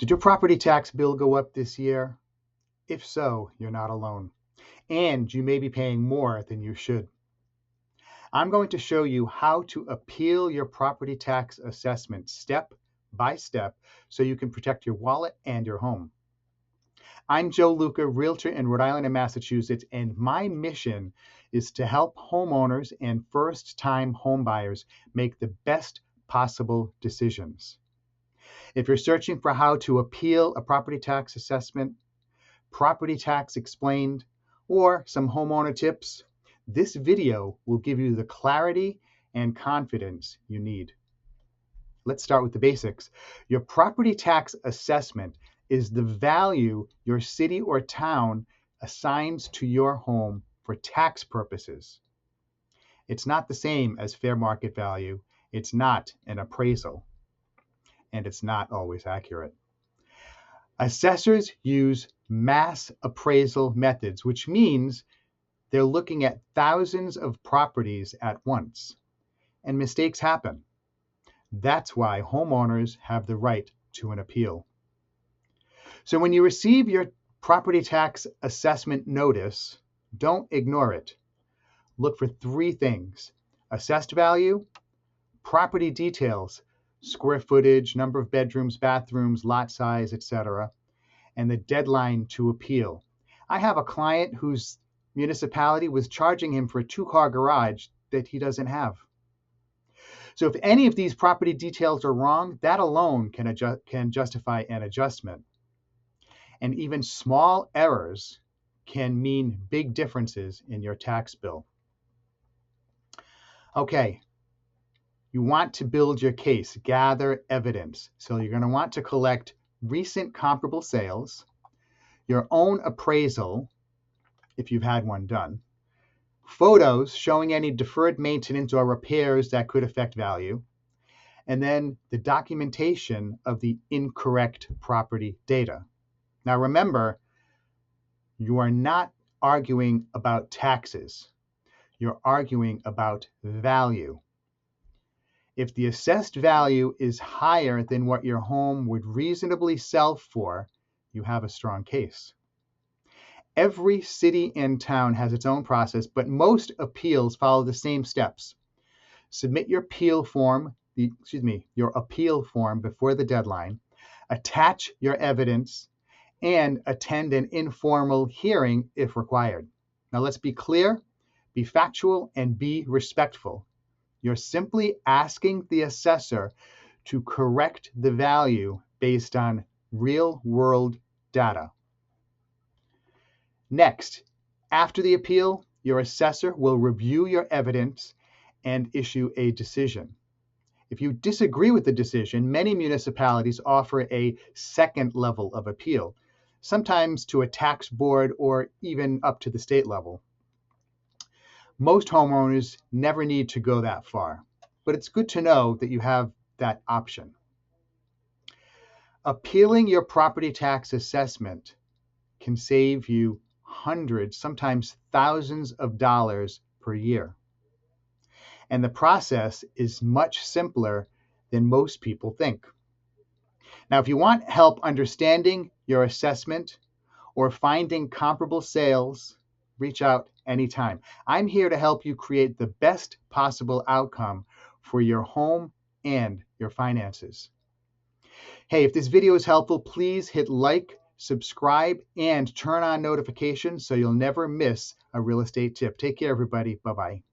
Did your property tax bill go up this year? If so, you're not alone, and you may be paying more than you should. I'm going to show you how to appeal your property tax assessment step by step so you can protect your wallet and your home. I'm Joe Luca, realtor in Rhode Island and Massachusetts, and my mission is to help homeowners and first-time homebuyers make the best possible decisions. If you're searching for how to appeal a property tax assessment, property tax explained, or some homeowner tips, this video will give you the clarity and confidence you need. Let's start with the basics. Your property tax assessment is the value your city or town assigns to your home for tax purposes. It's not the same as fair market value. It's not an appraisal, and it's not always accurate. Assessors use mass appraisal methods, which means they're looking at thousands of properties at once, and mistakes happen. That's why homeowners have the right to an appeal. So when you receive your property tax assessment notice, don't ignore it. Look for three things: assessed value, property details, square footage, number of bedrooms, bathrooms, lot size, etc., and the deadline to appeal. I have a client whose municipality was charging him for a 2-car garage that he doesn't have. So if any of these property details are wrong, that alone can justify an adjustment. And even small errors can mean big differences in your tax bill. Okay, you want to build your case, gather evidence. So you're going to want to collect recent comparable sales, your own appraisal, if you've had one done, photos showing any deferred maintenance or repairs that could affect value, and then the documentation of the incorrect property data. Now remember, you are not arguing about taxes. You're arguing about value. If the assessed value is higher than what your home would reasonably sell for, you have a strong case. Every city and town has its own process, but most appeals follow the same steps. Submit your appeal form before the deadline, attach your evidence, and attend an informal hearing if required. Now let's be clear, be factual, and be respectful. You're simply asking the assessor to correct the value based on real-world data. Next, after the appeal, your assessor will review your evidence and issue a decision. If you disagree with the decision, many municipalities offer a second level of appeal, sometimes to a tax board or even up to the state level. Most homeowners never need to go that far, but it's good to know that you have that option. Appealing your property tax assessment can save you hundreds, sometimes thousands of dollars per year. And the process is much simpler than most people think. Now, if you want help understanding your assessment or finding comparable sales, reach out anytime. I'm here to help you create the best possible outcome for your home and your finances. Hey, if this video is helpful, please hit like, subscribe, and turn on notifications so you'll never miss a real estate tip. Take care, everybody. Bye-bye.